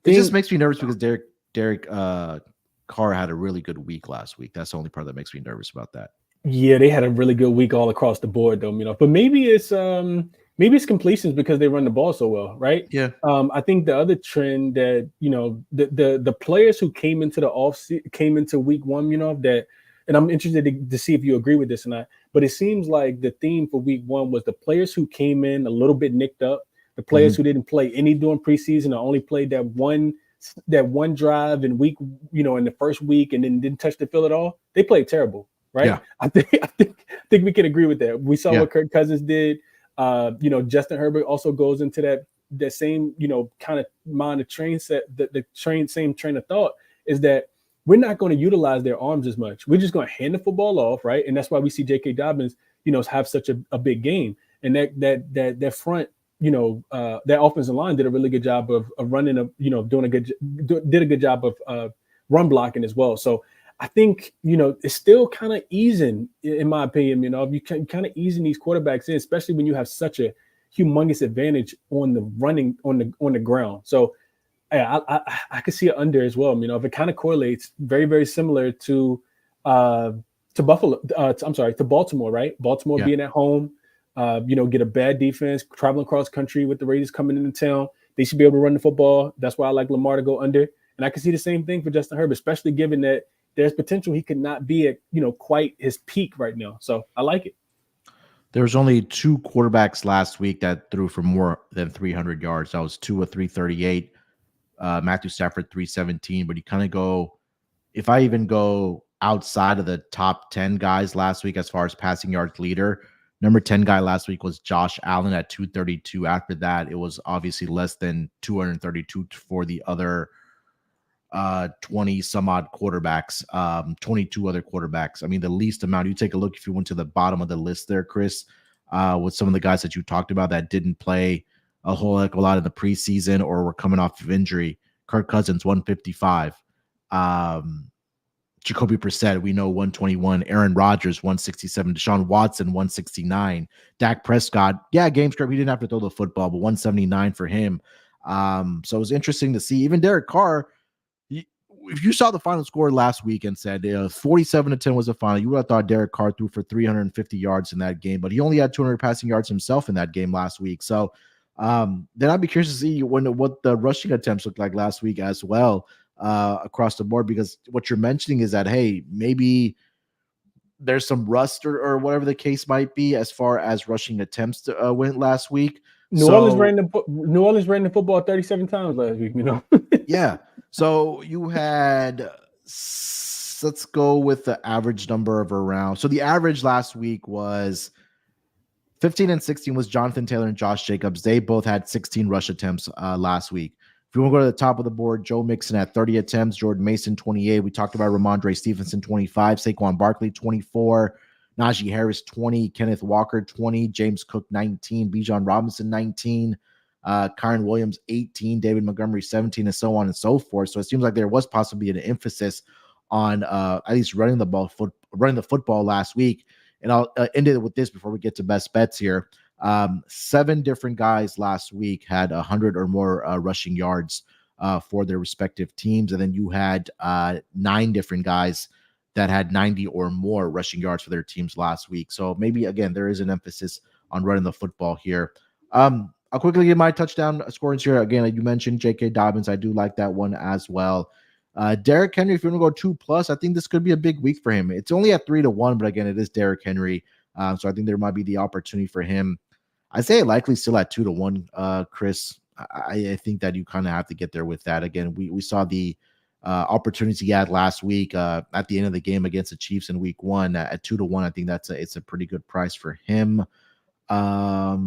It just makes me nervous because Derek Carr had a really good week last week. That's the only part that makes me nervous about that. Yeah, they had a really good week all across the board, though, But maybe it's completions because they run the ball so well, right? Yeah. I think the other trend that the players who came into week one, that, and I'm interested to see if you agree with this or not. But it seems like the theme for week one was the players who came in a little bit nicked up, the players who didn't play any during preseason or only played that one drive in week, in the first week and then didn't touch the field at all. They played terrible. Right. Yeah. I think we can agree with that. We saw what Kirk Cousins did. Justin Herbert also goes into that same, kind of mind of train set, same train of thought is that we're not going to utilize their arms as much. We're just going to hand the football off. Right. And that's why we see J.K. Dobbins, have such a big game. And that front, that offensive line did a really good job of running did a good job of run blocking as well. So I think, it's still kind of easing, in my opinion, you can kind of easing these quarterbacks in, especially when you have such a humongous advantage on the running on the ground. So I could see it under as well. If it kind of correlates very, very similar to Baltimore, right? Baltimore being at home, get a bad defense, traveling cross country with the Raiders coming into town. They should be able to run the football. That's why I like Lamar to go under. And I can see the same thing for Justin Herbert, especially given that there's potential he could not be at, quite his peak right now. So I like it. There was only 2 quarterbacks last week that threw for more than 300 yards. That was Tua 338, Matthew Stafford 317. But you kind of go, if I even go outside of the top 10 guys last week as far as passing yards leader, number 10 guy last week was Josh Allen at 232. After that, it was obviously less than 232 for the other 20 some odd quarterbacks, 22 other quarterbacks. I mean, the least amount, you take a look if you went to the bottom of the list there, Chris, with some of the guys that you talked about that didn't play a whole heck of a lot in the preseason or were coming off of injury. Kirk Cousins 155, Jacoby Brissett, we know 121, Aaron Rodgers 167, Deshaun Watson 169, Dak Prescott, game script, he didn't have to throw the football, but 179 for him. So it was interesting to see. Even Derek Carr, if you saw the final score last week and said 47-10 was the final, you would have thought Derek Carr threw for 350 yards in that game, but he only had 200 passing yards himself in that game last week. So then I'd be curious to see what the rushing attempts looked like last week as well across the board, because what you're mentioning is that, hey, maybe there's some rust or whatever the case might be as far as rushing attempts went last week. New Orleans ran the football 37 times last week, Yeah. So you had, let's go with the average number of around. So the average last week was 15 and 16 was Jonathan Taylor and Josh Jacobs. They both had 16 rush attempts last week. If you want to go to the top of the board, Joe Mixon had 30 attempts, Jordan Mason 28. We talked about Ramondre Stevenson 25, Saquon Barkley 24, Najee Harris 20, Kenneth Walker 20, James Cook 19, Bijan Robinson 19, Kyron Williams 18, David Montgomery 17, and so on and so forth. So it seems like there was possibly an emphasis on at least running the football last week. And I'll end it with this before we get to best bets here. 7 different guys last week had 100 or more rushing yards for their respective teams, and then you had 9 different guys that had 90 or more rushing yards for their teams last week. So maybe again there is an emphasis on running the football here. I'll quickly get my touchdown scores here. Again, you mentioned J.K. Dobbins. I do like that one as well. Derrick Henry, if you want to go 2+, I think this could be a big week for him. It's only at 3-1, but again, it is Derrick Henry. So I think there might be the opportunity for him. I say likely still at 2-1, Chris. I think that you kind of have to get there with that. Again, we saw the opportunities he had last week at the end of the game against the Chiefs in week 1 at 2-1. I think it's a pretty good price for him. I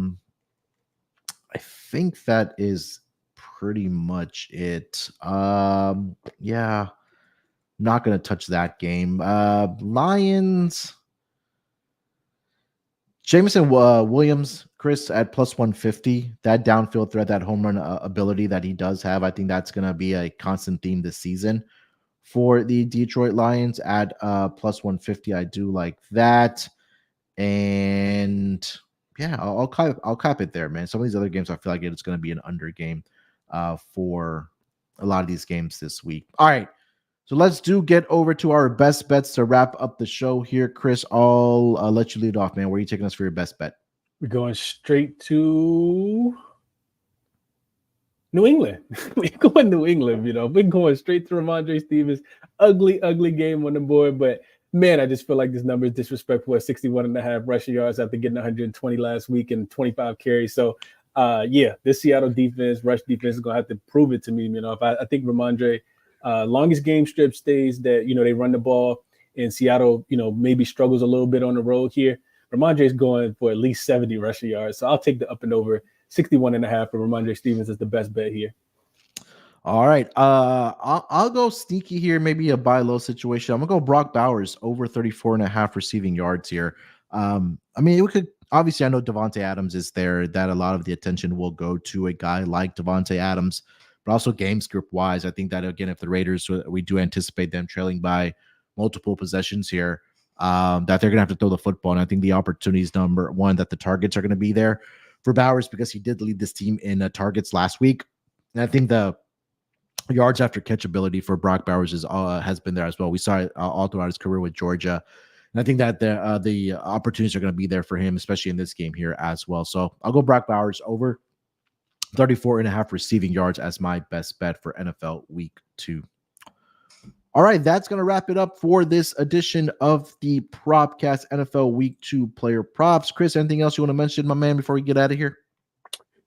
think that is pretty much it. Yeah, not going to touch that game. Lions, Jameson Williams, Chris, at plus 150. That downfield threat, that home run ability that he does have, I think that's going to be a constant theme this season for the Detroit Lions at plus 150. I do like that. And yeah, I'll cap it there, man. Some of these other games, I feel like it's going to be an under game for a lot of these games this week. All right. So let's get over to our best bets to wrap up the show here. Chris, I'll let you lead off, man. Where are you taking us for your best bet? We're going straight to New England. We're going New England, We're going straight to Ramondre Stevens. Ugly game on the board, but man, I just feel like this number is disrespectful at 61.5 rushing yards after getting 120 last week and 25 carries. So, this Seattle defense, rush defense is going to have to prove it to me. I think Ramondre, longest game strip stays that, they run the ball and Seattle, maybe struggles a little bit on the road here. Ramondre is going for at least 70 rushing yards. So I'll take the up and over 61.5 for Ramondre Stevens as the best bet here. All right. I'll go sneaky here, maybe a buy low situation. I'm gonna go Brock Bowers over 34.5 receiving yards here. We could obviously, I know Devontae Adams is there, that a lot of the attention will go to a guy like Devontae Adams, but also game script wise, I think that again, if the Raiders, we do anticipate them trailing by multiple possessions here, that they're gonna have to throw the football. And I think the opportunity is number one, that the targets are going to be there for Bowers because he did lead this team in targets last week. And I think the yards after catch ability for Brock Bowers has been there as well. We saw it all throughout his career with Georgia. And I think that the opportunities are going to be there for him, especially in this game here as well. So I'll go Brock Bowers over 34.5 receiving yards as my best bet for NFL Week 2. All right, that's going to wrap it up for this edition of the Propcast NFL Week 2 player props. Chris, anything else you want to mention, my man, before we get out of here?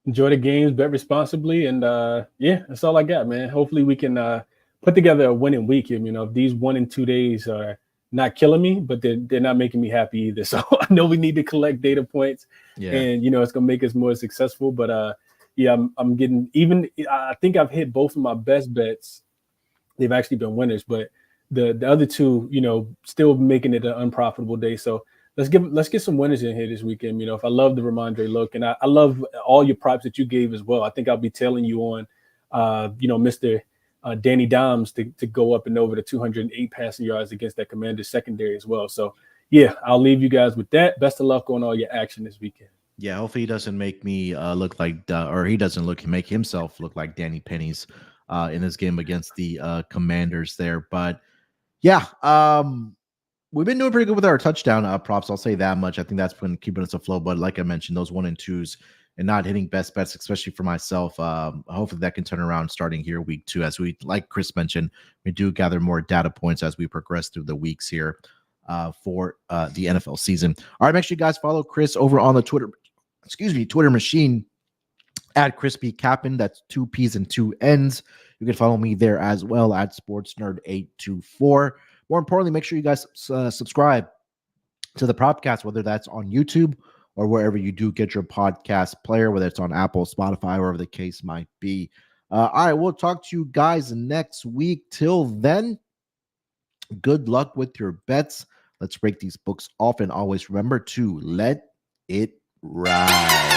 Enjoy the games, bet responsibly, and that's all I got, man. Hopefully we can put together a winning week here. If these 1 and 2 days are not killing me, but they're not making me happy either. So I know we need to collect data points, and it's gonna make us more successful. But I'm getting even. I think I've hit both of my best bets. They've actually been winners, but the other two, still making it an unprofitable day. So let's get some winners in here this weekend. If I love the Ramondre look, and I love all your props that you gave as well. I think I'll be tailing you on, Mr. Danny Dimes to go up and over the 208 passing yards against that Commanders secondary as well. So I'll leave you guys with that. Best of luck on all your action this weekend. Yeah, hopefully he doesn't make me look like, or he doesn't make himself look like Danny Pennies in this game against the Commanders there. But we've been doing pretty good with our touchdown props. I'll say that much. I think that's been keeping us afloat. But like I mentioned, those 1 and 2s and not hitting best bets, especially for myself, hopefully that can turn around starting here week 2. As we, like Chris mentioned, we do gather more data points as we progress through the weeks here for the NFL season. All right, make sure you guys follow Chris over on the Twitter machine at ChrisBeCappinn. That's 2 P's and 2 N's. You can follow me there as well at SportsNerd824. More importantly, make sure you guys subscribe to the Propcast, whether that's on YouTube or wherever you do get your podcast player, whether it's on Apple, Spotify, wherever the case might be. All right, we'll talk to you guys next week. Till then, good luck with your bets. Let's break these books off, and always remember to let it ride.